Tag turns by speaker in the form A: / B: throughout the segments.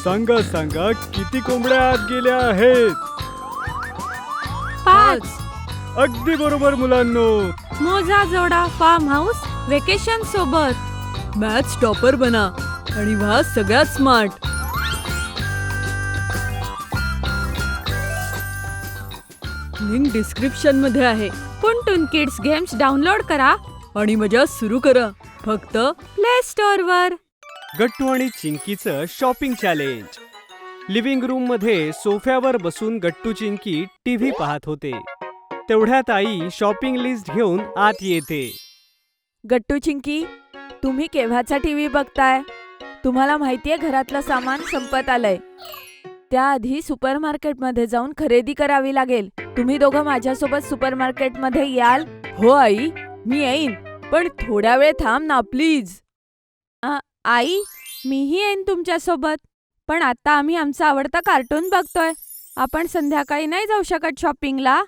A: सांगा सांगा किती कोंबड्या आत गेल्या आहेत?
B: 5.
A: अगदी बरोबर मुलांनो.
B: मोजा जोडा फार्म हाऊस वेकेशन सोबत.
C: मॅथ्स टॉपर बना आणि व्हा सगळ्यात स्मार्ट. लिंक डिस्क्रिप्शन मध्ये आहे.
B: पुंटून किड्स गेम्स डाउनलोड करा
C: आणि मजा सुरू करा फक्त
B: प्ले स्टोअर वर.
A: गट्टू आणि चिंकीचं शॉपिंग चॅलेंज. लिव्हिंग रूम मध्ये सोफ्यावर बसून गट्टू चिंकी टीव्ही पाहत होते. तेवढ्यात आई शॉपिंग लिस्ट घेऊन आत येते.
C: गट्टू चिंकी, तुम्ही केव्हाचा टीव्ही बघताय? तुम्हाला माहितीये घरातलं सामान संपत आलंय. त्याआधी सुपरमार्केटमध्ये जाऊन खरेदी करावी लागेल. तुम्ही दोघं माझ्यासोबत सुपरमार्केटमध्ये याल? हो आई, मी येईन, पण थोड्या वेळ थांब ना प्लीज.
B: आई, मीही येईन तुमच्यासोबत, पण आता आम्ही आमचा आवडता कार्टून बघतोय. आपण संध्याकाळी नाही जाऊ शकत शॉपिंगला?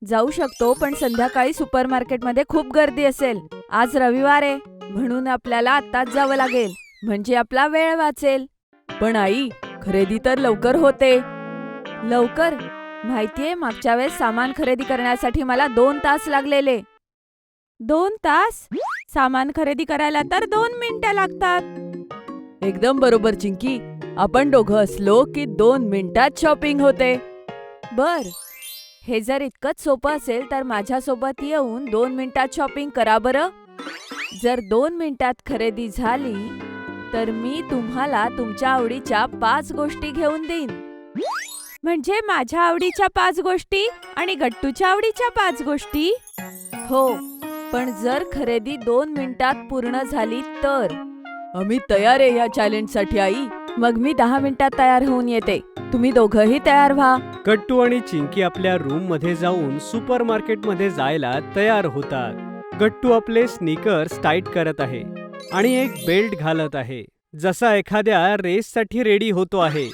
C: जाऊ शकतो, पण संध्याकाळी सुपरमार्केटमध्ये खूप गर्दी असेल. आज रविवार आहे, म्हणून आपल्याला आत्ताच जावं लागेल, म्हणजे आपला वेळ वाचेल. पण आई, खरेदी तर लवकर होते. लवकर? माहितीये, मागच्या वेळेस सामान खरेदी करण्यासाठी मला 2 तास लागलेले.
B: 2 तास? सामान खरेदी करायला तर 2 मिनिटं लागतात.
C: एकदम बरोबर चिंकी. आपण दोघं असलो की 2 मिनिटात शॉपिंग होते. बर, हे जर इतकंच सोपं असेल तर माझ्यासोबत येऊन 2 मिनिटात शॉपिंग करा बरं. जर 2 मिनिटात खरेदी झाली तर मी तुम्हाला तुमच्या आवडीच्या 5 गोष्टी घेऊन देईन.
B: म्हणजे माझ्या आवडीच्या 5 गोष्टी आणि गट्टूच्या आवडीच्या 5 गोष्टी?
C: हो, पण जर खरेदी 2 मिनिटात पूर्ण झाली तर? आम्ही तयार आहे या चॅलेंजसाठी आई. मग मी 10 मिनिटात तयार होऊन येते. तुम्ही दोघंही तयार व्हा.
A: गट्टू आणि चिंकी आपल्या रूम मध्ये जाऊन सुपरमार्केट मध्ये जायला तयार होतात. गट्टू आपले स्नीकर्स टाईट करत आहे आणि एक बेल्ट घालत आहे, जसा एखाद्या रेससाठी रेडी होतो आहे.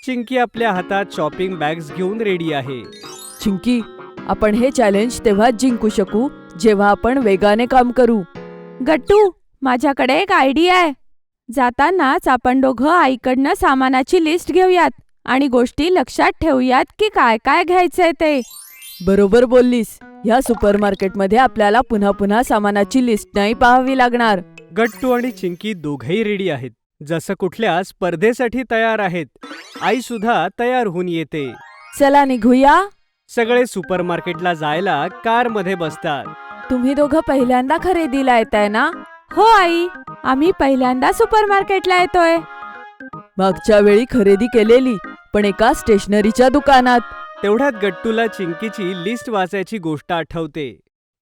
A: चिंकी आपल्या हातात शॉपिंग बॅग्स घेऊन रेडी आहे.
C: चिंकी, आपण हे चॅलेंज तेव्हाच जिंकू शकू जेव्हा आपण वेगाने काम करू.
B: गट्टू, माझ्याकडे एक आयडिया आहे. जातानाच आपण दोघं आईकडनं सामानाची लिस्ट घेऊयात आणि गोष्टी लक्षात ठेवूयात की काय काय घ्यायचंय ते.
C: बरोबर बोललीस. ह्या सुपरमार्केटमध्ये आपल्याला पुन्हा पुन्हा सामानाची लिस्ट नाही पाहावी लागणार.
A: गट्टू आणि चिंकी दोघेही रेडी आहेत, जसं कुठल्या स्पर्धेसाठी तयार आहेत. आई सुद्धा तयार होऊन येते.
C: चला निघूया.
A: सगळे सुपरमार्केटला जायला कार मध्ये बसतात.
C: तुम्ही दोघं पहिल्यांदा खरेदीला येताय ना?
B: हो आई, आम्ही पहिल्यांदा सुपरमार्केटला येतोय.
C: मागच्या वेळी खरेदी केलेली, पण एका स्टेशनरीच्या दुकानात.
A: तेवढ्यात गट्टूला चिंकीची लिस्ट वाचायची गोष्ट आठवते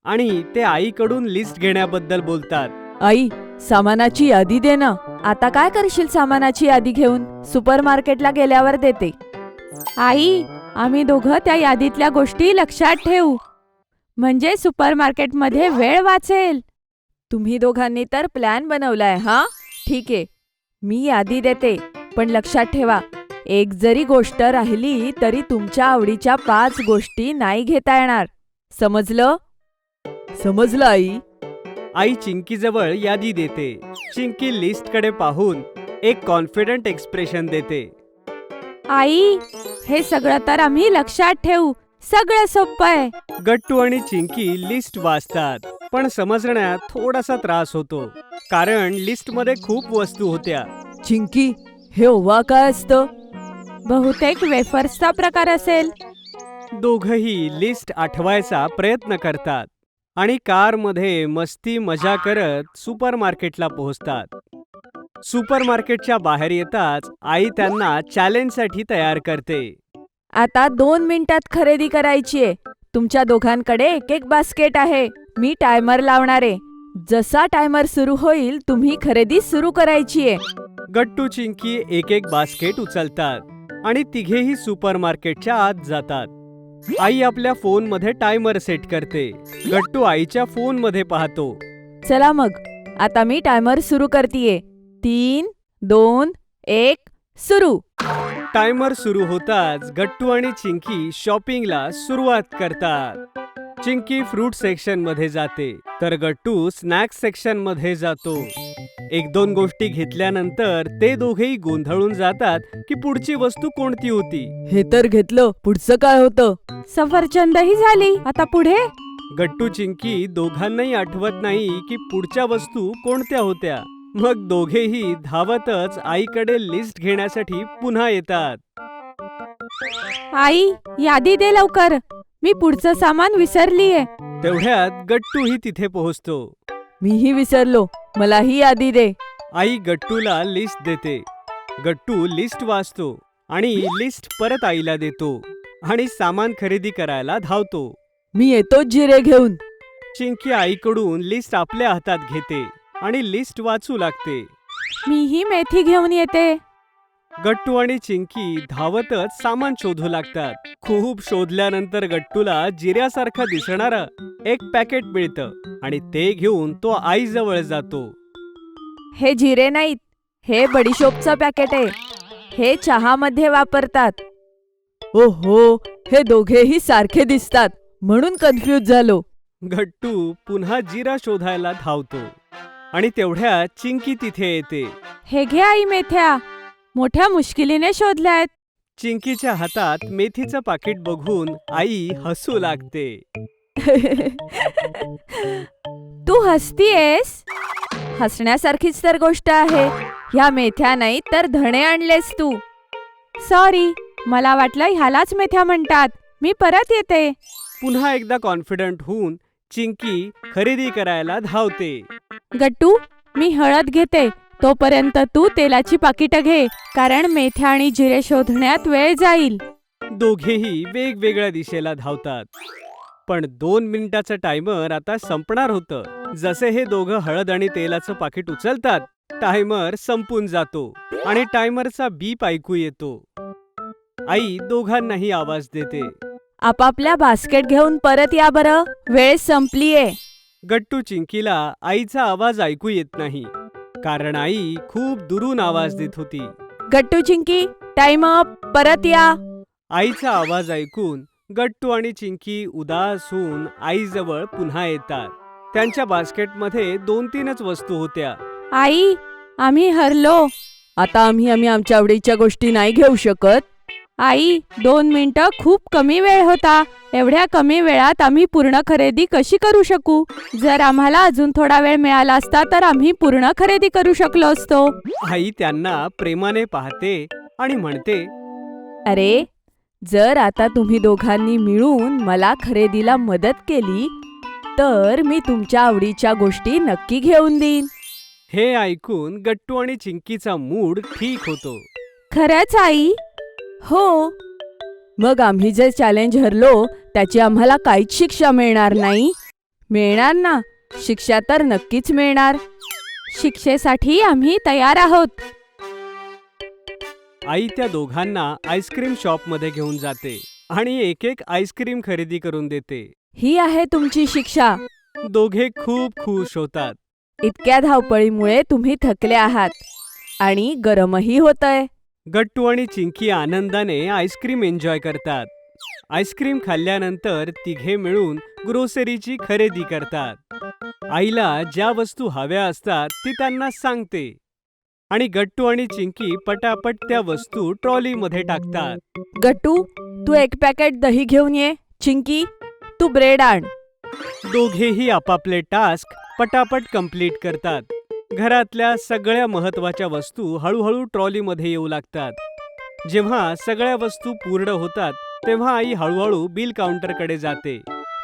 A: आणि ते आईकडून लिस्ट घेण्याबद्दल बोलतात.
C: आई, सामानाची यादी दे ना. आता काय करशील सामानाची यादी घेऊन? सुपरमार्केटला गेल्यावर देते.
B: आई, आम्ही दोघं त्या यादीतल्या गोष्टी लक्षात ठेवू, म्हणजे सुपरमार्केटमध्ये वेळ वाचेल.
C: तुम्ही दोघांनी तर प्लॅन बनवलाय हा? ठीक आहे, मी यादी देते, पण लक्षात ठेवा, एक जरी गोष्ट राहिली तरी तुमच्या आवडीच्या 5 गोष्टी नाही घेता येणार. समजलं? समजलं आई.
A: आई चिंकीजवळ यादी देते. चिंकी लिस्टकडे पाहून एक कॉन्फिडंट एक्सप्रेशन देते.
B: आई, हे सगळं तर आम्ही लक्षात ठेवू. सगळं सोपं आहे.
A: गट्टू आणि चिंकी लिस्ट वाचतात, पण समजण्यात थोडासा त्रास होतो, कारण लिस्ट मध्ये खूप वस्तू होत्या.
C: चिंकी, हे ओवा काय असतं?
B: बहुतेक वेफर्सचा प्रकार असेल.
A: दोघही लिस्ट आठवायचा प्रयत्न करतात आणि कारमध्ये मस्ती मजा करत सुपरमार्केटला पोहोचतात. सुपरमार्केटच्या बाहेर येताच आई त्यांना चॅलेंजसाठी तयार करते.
C: आता 2 मिनिटात खरेदी करायची आहे. तुमच्या दोघांकडे एक एक बास्केट आहे. मी टायमर लावणार आहे. जसा टायमर सुरू होईल तुम्ही खरेदी सुरू करायची आहे.
A: गट्टू चिंकी एक एक बास्केट उचलतात आणि तिघेही सुपरमार्केटच्या आत जातात. आई आपल्या फोनमध्ये टायमर सेट करते. गट्टू आईच्या फोनमध्ये पाहतो.
C: चला मग, आता मी टायमर सुरू करतीये. 3, 2, 1, सुरू.
A: टायमर सुरू होताच गट्टू आणि चिंकी शॉपिंगला सुरुवात करतात. चिंकी फ्रूट सेक्शन मध्ये जाते तर गट्टू स्नॅक्स सेक्शन मध्ये जातो. एक दोन गोष्टी घेतल्यानंतर ते दोघेही गोंधळून जातात की पुढची वस्तू कोणती होती.
C: हे तर घेतलं, पुढचं काय होतं?
B: सफरचंदही झाली, आता पुढे?
A: गट्टू चिंकी दोघांनाही आठवत नाही की पुढच्या वस्तू कोणत्या होत्या. मग दोघेही धावतच आईकडे लिस्ट घेण्यासाठी पुन्हा येतात.
B: आई, यादी दे लवकर, मी पुढचं सामान विसरलीये.
A: तेवढ्यात गट्टूही तिथे पोहोचतो.
C: मीही विसरलो, मलाही यादी दे.
A: आई गट्टूला लिस्ट देते. गट्टू लिस्ट वाचतो आणि लिस्ट परत आईला देतो आणि सामान खरेदी करायला धावतो.
C: मी येतोच जिरे घेऊन.
A: चिंकी आईकडून लिस्ट आपल्या हातात घेते आणि लिस्ट वाचू लागते.
B: मीही मेथी घेऊन येते.
A: गट्टू आणि चिंकी धावतच सामान शोधू लागतात. खूप शोधल्यानंतर गट्टूला जिऱ्यासारखं दिसणारं एक पॅकेट मिळतं आणि ते घेऊन तो आईजवळ जातो.
C: हे जिरे नाहीत, हे बडीशोपचं पॅकेट आहे. हे चहामध्ये वापरतात. ओहो, हे दोघेही सारखे दिसतात, म्हणून कन्फ्यूज झालो.
A: गट्टू पुन्हा जिरा शोधायला धावतो आणि तेवढ्यात चिंकी तिथे येते.
B: हे घे आई मेथ्या, मोठ्या मुश्किलीने शोधल्यात.
A: चिंकीच्या हातात मेथीचं पाकिट बघून आई हसू लागते.
B: तू हसतीयेस?
C: हसण्यासारखीच तर गोष्ट आहे. ह्या मेथ्या नाही तर धणे आणलेस तू.
B: सॉरी, मला वाटलं ह्यालाच मेथ्या म्हणतात. मी परत येते.
A: पुन्हा एकदा कॉन्फिडंट होऊन चिंकी खरेदी करायला धावते.
B: गट्टू, मी हळद घेते, तोपर्यंत तू तेलाची पाकिटं घे, कारण मेथ्या आणि जिरे शोधण्यात वेळ जाईल.
A: दोघेही वेगवेगळ्या दिशेला धावतात. पण 2 मिनिटाचं टायमर आता संपणार होतं. जसे हे दोघं हळद आणि तेलाचं पाकिट उचलतात, टायमर संपून जातो आणि टायमरचा बीप ऐकू येतो. आई दोघांनाही आवाज देते.
C: आपापल्या बास्केट घेऊन परत या बरं, वेळ संपलीये.
A: गट्टू चिंकीला आईचा आवाज ऐकू येत नाही, कारण आई खूप दुरून आवाज देत होती.
C: गट्टू चिंकी, टाइम अप, परत या.
A: आईचा आवाज ऐकून गट्टू आणि चिंकी उदास होऊन आईजवळ पुन्हा येतात. त्यांच्या बास्केटमध्ये 2-3च वस्तू होत्या.
B: आई, आम्ही हरलो.
C: आता आम्ही आमच्या आवडीच्या गोष्टी नाही घेऊ शकत.
B: आई, 2 मिनिटं खूप कमी वेळ होता. एवढ्या कमी वेळात आम्ही पूर्ण खरेदी कशी करू शकू? जर आम्हाला अजून थोडा वेळ मिळाला असता तर आम्ही पूर्ण खरेदी करू शकलो असतो.
A: आई त्यांना प्रेमाने पाहते आणि म्हणते,
C: अरे, जर आता तुम्ही दोघांनी मिळून मला खरेदीला मदत केली तर मी तुमच्या आवडीच्या गोष्टी नक्की घेऊन देईन.
A: हे ऐकून गट्टू आणि चिंकीचा मूड ठीक होतो.
B: खरंच आई?
C: हो, मग आम्ही जे चॅलेंज हरलो त्याची आम्हाला काहीच शिक्षा मिळणार नाही. मिळणार ना? शिक्षा तर नक्कीच मिळणार.
B: शिक्षेसाठी आम्ही तयार आहोत.
A: आई त्या दोघांना आईस्क्रीम शॉपमध्ये घेऊन जाते आणि एक एक आईस्क्रीम खरेदी करून देते.
C: ही आहे तुमची शिक्षा.
A: दोघे खूप खुश होतात.
C: इतक्या धावपळीमुळे तुम्ही थकले आहात आणि गरमही होतंय.
A: गट्टू आणि चिंकी आनंदाने आईस्क्रीम एन्जॉय करतात. आईस्क्रीम खाल्ल्यानंतर तिघे मिळून ग्रोसरीची खरेदी करतात. आईला ज्या वस्तू हव्या असतात ती त्यांना सांगते आणि गट्टू आणि चिंकी पटापट त्या वस्तू ट्रॉलीमध्ये टाकतात.
C: गट्टू, तू 1 पॅकेट दही घेऊन ये. चिंकी, तू ब्रेड आण.
A: दोघेही आपापले टास्क पटापट कंप्लीट करतात. घरातल्या सगळ्या महत्वाच्या वस्तू हळूहळू ट्रॉलीमध्ये येऊ लागतात. जेव्हा सगळ्या वस्तू पूर्ण होतात तेव्हा आई हळूहळू बिल काउंटरकडे जाते.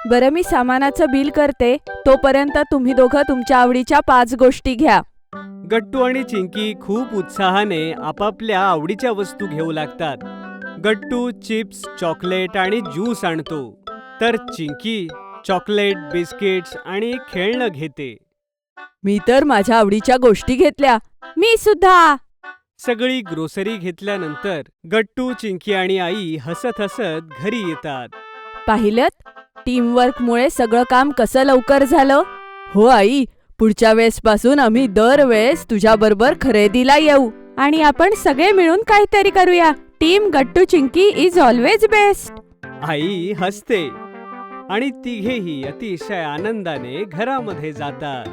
C: बरं, मी सामानाचं बिल करते, तोपर्यंत तुम्ही दोघं तुमच्या आवडीच्या 5 गोष्टी घ्या.
A: गट्टू आणि चिंकी खूप उत्साहाने आपापल्या आवडीच्या वस्तू घेऊ लागतात. गट्टू चिप्स, चॉकलेट आणि ज्यूस आणतो, तर चिंकी चॉकलेट, बिस्किट्स आणि एक खेळणं घेते.
C: मी तर माझ्या आवडीच्या गोष्टी घेतल्या.
B: मी सुद्धा.
A: सगळी ग्रोसरी घेतल्यानंतर गट्टू, चिंकी आणि आई हसत हसत घरी येतात.
C: पाहिलत, टीमवर्कमुळे सगळं काम कसं लवकर झालं. हो आई, पुढच्या वेळेसपासून आम्ही दरवेळेस तुझ्याबरोबर खरेदीला येऊ
B: आणि आपण सगळे मिळून काहीतरी करूया. Team Gattu Chinki is always best.
A: आई हसते आणि तिघेही अतिशय आनंदाने घरामध्ये जातात.